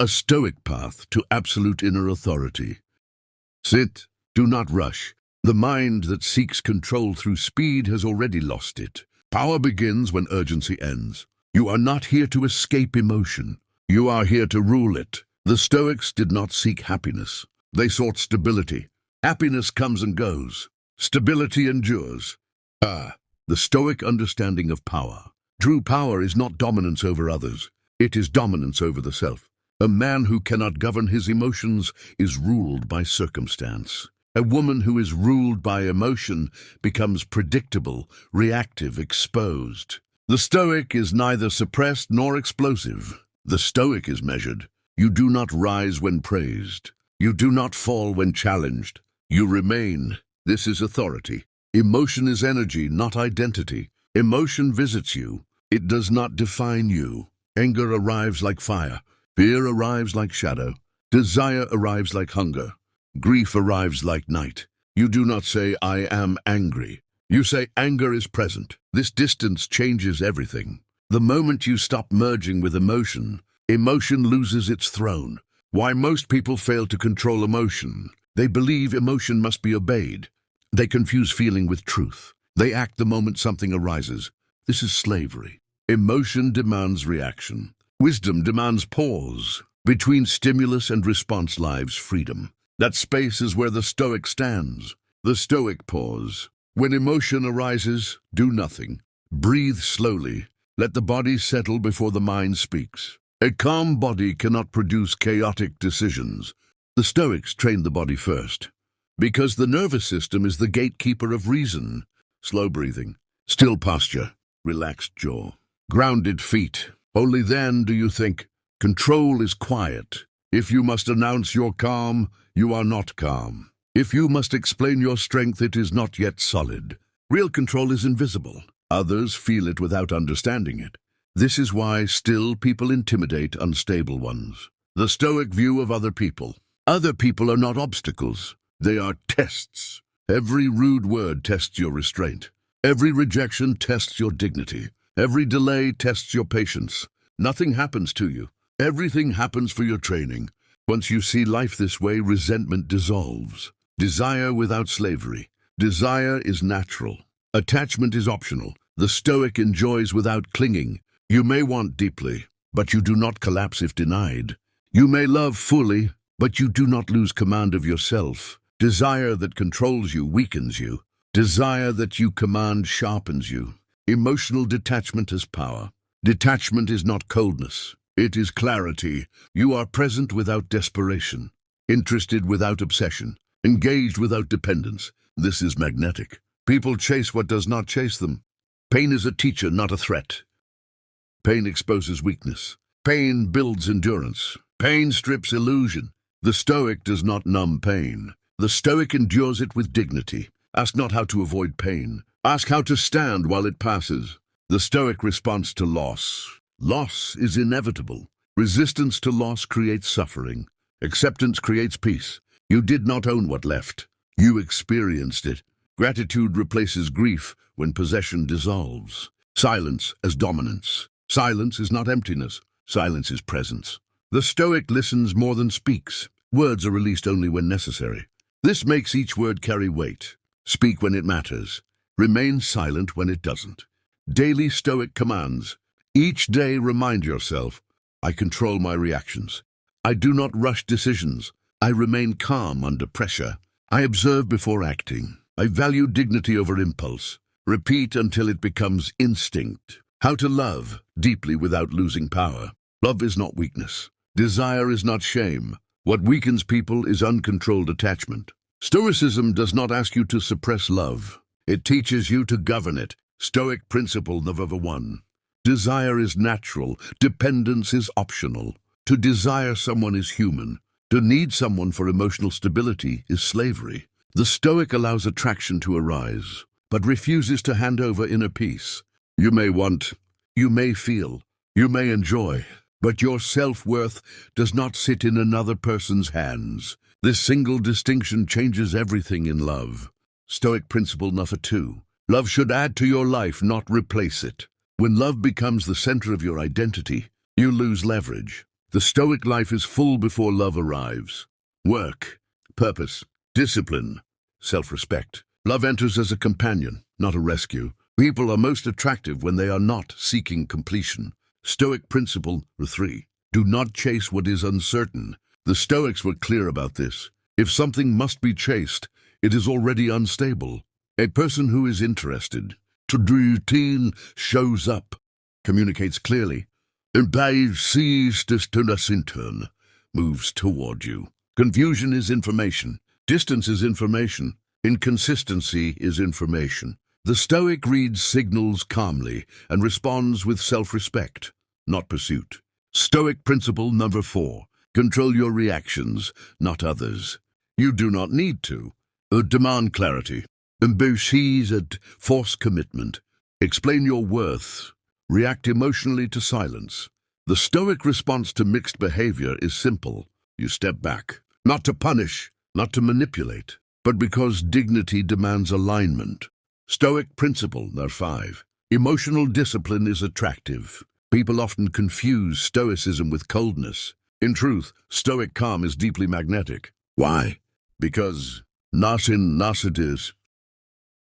A Stoic path to absolute inner authority. Sit, do not rush. The mind that seeks control through speed has already lost it. Power begins when urgency ends. You are not here to escape emotion. You are here to rule it. The Stoics did not seek happiness. They sought stability. Happiness comes and goes. Stability endures. The Stoic understanding of power. True power is not dominance over others. It is dominance over the self. A man who cannot govern his emotions is ruled by circumstance. A woman who is ruled by emotion becomes predictable, reactive, exposed. The Stoic is neither suppressed nor explosive. The Stoic is measured. You do not rise when praised. You do not fall when challenged. You remain. This is authority. Emotion is energy, not identity. Emotion visits you. It does not define you. Anger arrives like fire. Fear arrives like shadow. Desire arrives like hunger. Grief arrives like night. You do not say, I am angry. You say, anger is present. This distance changes everything. The moment you stop merging with emotion, emotion loses its throne. Why most people fail to control emotion? They believe emotion must be obeyed. They confuse feeling with truth. They act the moment something arises. This is slavery. Emotion demands reaction. Wisdom demands pause. Between stimulus and response lies freedom. That space is where the Stoic stands. The Stoic pause. When emotion arises, do nothing. Breathe slowly. Let the body settle before the mind speaks. A calm body cannot produce chaotic decisions. The Stoics trained the body first, because the nervous system is the gatekeeper of reason. Slow breathing, still posture, relaxed jaw, grounded feet. Only then do you think. Control is quiet. If you must announce your calm, you are not calm. If you must explain your strength, it is not yet solid. Real control is invisible. Others feel it without understanding it. This is why still people intimidate unstable ones. The Stoic view of other people. Other people are not obstacles. They are tests. Every rude word tests your restraint. Every rejection tests your dignity. Every delay tests your patience. Nothing happens to you. Everything happens for your training. Once you see life this way, resentment dissolves. Desire without slavery. Desire is natural. Attachment is optional. The Stoic enjoys without clinging. You may want deeply, but you do not collapse if denied. You may love fully, but you do not lose command of yourself. Desire that controls you weakens you. Desire that you command sharpens you. Emotional detachment is power. Detachment is not coldness. It is clarity. You are present without desperation, interested without obsession, engaged without dependence. This is magnetic. People chase what does not chase them. Pain is a teacher, not a threat. Pain exposes weakness. Pain builds endurance. Pain strips illusion. The Stoic does not numb pain. The Stoic endures it with dignity. Ask not how to avoid pain. Ask how to stand while it passes. The Stoic response to loss. Loss is inevitable. Resistance to loss creates suffering. Acceptance creates peace. You did not own what left. You experienced it. Gratitude replaces grief when possession dissolves. Silence as dominance. Silence is not emptiness. Silence is presence. The Stoic listens more than speaks. Words are released only when necessary. This makes each word carry weight. Speak when it matters. Remain silent when it doesn't. Daily Stoic commands. Each day remind yourself, I control my reactions. I do not rush decisions. I remain calm under pressure. I observe before acting. I value dignity over impulse. Repeat until it becomes instinct. How to love deeply without losing power. Love is not weakness. Desire is not shame. What weakens people is uncontrolled attachment. Stoicism does not ask you to suppress love. It teaches you to govern it. Stoic principle number 1. Desire is natural. Dependence is optional. To desire someone is human. To need someone for emotional stability is slavery. The Stoic allows attraction to arise, but refuses to hand over inner peace. You may want, you may feel, you may enjoy, but your self-worth does not sit in another person's hands. This single distinction changes everything in love. Stoic principle number 2. Love should add to your life, not replace it. When love becomes the center of your identity, you lose leverage. The Stoic life is full before love arrives. Work, purpose, discipline, self-respect. Love enters as a companion, not a rescue. People are most attractive when they are not seeking completion. Stoic principle 3. Do not chase what is uncertain. The Stoics were clear about this. If something must be chased, it is already unstable. A person who is interested, to routine, shows up, communicates clearly, and sees distance in turn, moves toward you. Confusion is information. Distance is information. Inconsistency is information. The Stoic reads signals calmly and responds with self-respect, not pursuit. Stoic principle number 4. Control your reactions, not others. You do not need to. Demand clarity. Embrace and force commitment. Explain your worth. React emotionally to silence. The Stoic response to mixed behavior is simple. You step back, not to punish, not to manipulate, but because dignity demands alignment. Stoic principle number 5. Emotional discipline is attractive. People often confuse Stoicism with coldness. In truth, Stoic calm is deeply magnetic. Why? Because it is.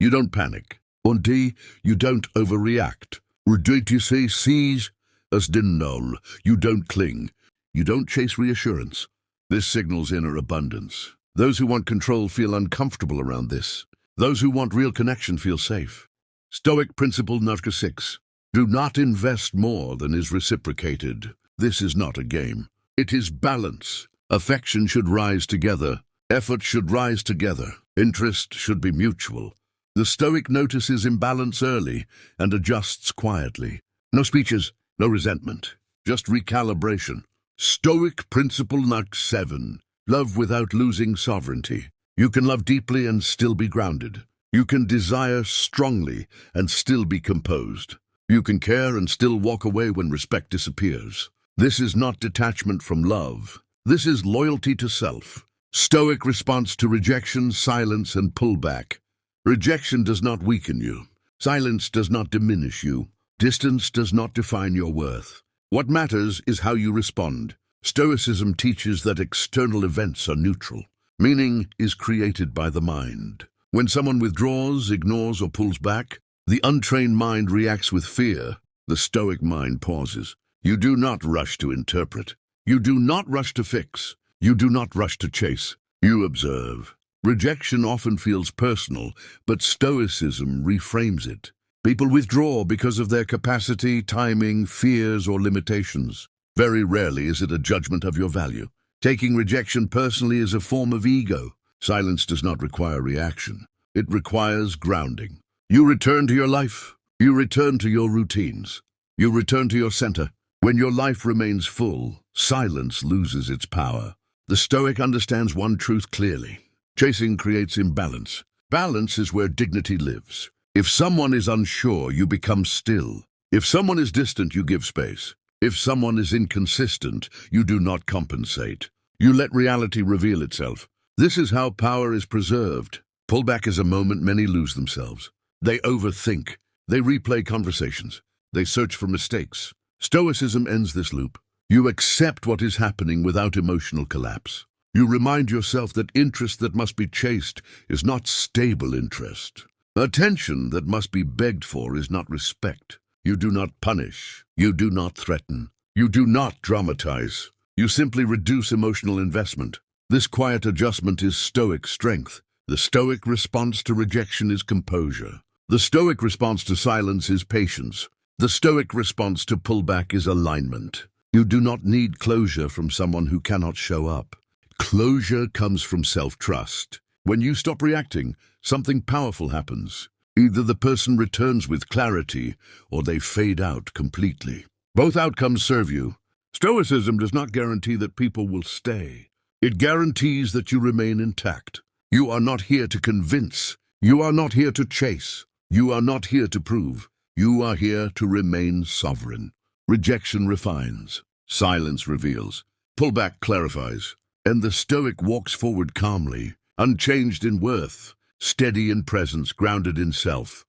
You don't panic. Und you don't overreact. Reduce sees as dinnol. You don't cling. You don't chase reassurance. This signals inner abundance. Those who want control feel uncomfortable around this. Those who want real connection feel safe. Stoic principle number 6. Do not invest more than is reciprocated. This is not a game. It is balance. Affection should rise together. Effort should rise together. Interest should be mutual. The Stoic notices imbalance early and adjusts quietly. No speeches, no resentment, just recalibration. Stoic principle number 7. Love without losing sovereignty. You can love deeply and still be grounded. You can desire strongly and still be composed. You can care and still walk away when respect disappears. This is not detachment from love. This is loyalty to self. Stoic response to rejection, silence, and pullback. Rejection does not weaken you. Silence does not diminish you. Distance does not define your worth. What matters is how you respond. Stoicism teaches that external events are neutral. Meaning is created by the mind. When someone withdraws, ignores, or pulls back, the untrained mind reacts with fear. The Stoic mind pauses. You do not rush to interpret. You do not rush to fix. You do not rush to chase. You observe. Rejection often feels personal, but Stoicism reframes it. People withdraw because of their capacity, timing, fears, or limitations. Very rarely is it a judgment of your value. Taking rejection personally is a form of ego. Silence does not require reaction. It requires grounding. You return to your life. You return to your routines. You return to your center. When your life remains full, silence loses its power. The Stoic understands one truth clearly. Chasing creates imbalance. Balance is where dignity lives. If someone is unsure, you become still. If someone is distant, you give space. If someone is inconsistent, you do not compensate. You let reality reveal itself. This is how power is preserved. Pullback is a moment many lose themselves. They overthink. They replay conversations. They search for mistakes. Stoicism ends this loop. You accept what is happening without emotional collapse. You remind yourself that interest that must be chased is not stable interest. Attention that must be begged for is not respect. You do not punish. You do not threaten. You do not dramatize. You simply reduce emotional investment. This quiet adjustment is Stoic strength. The Stoic response to rejection is composure. The Stoic response to silence is patience. The Stoic response to pullback is alignment. You do not need closure from someone who cannot show up. Closure comes from self-trust. When you stop reacting, something powerful happens. Either the person returns with clarity, or they fade out completely. Both outcomes serve you. Stoicism does not guarantee that people will stay. It guarantees that you remain intact. You are not here to convince. You are not here to chase. You are not here to prove. You are here to remain sovereign. Rejection refines. Silence reveals. Pullback clarifies. And the Stoic walks forward calmly, unchanged in worth, steady in presence, grounded in self.